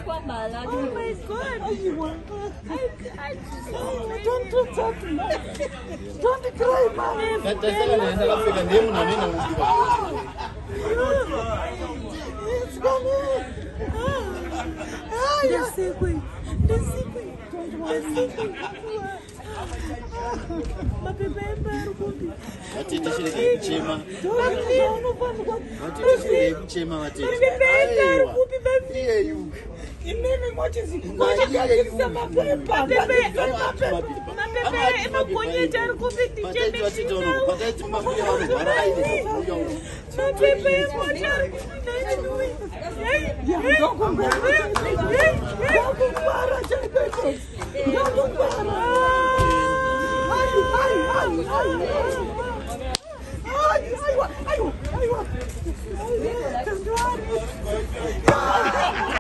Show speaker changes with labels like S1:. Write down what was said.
S1: Oh my God.
S2: Don't do that. Don't cry, man. It's coming.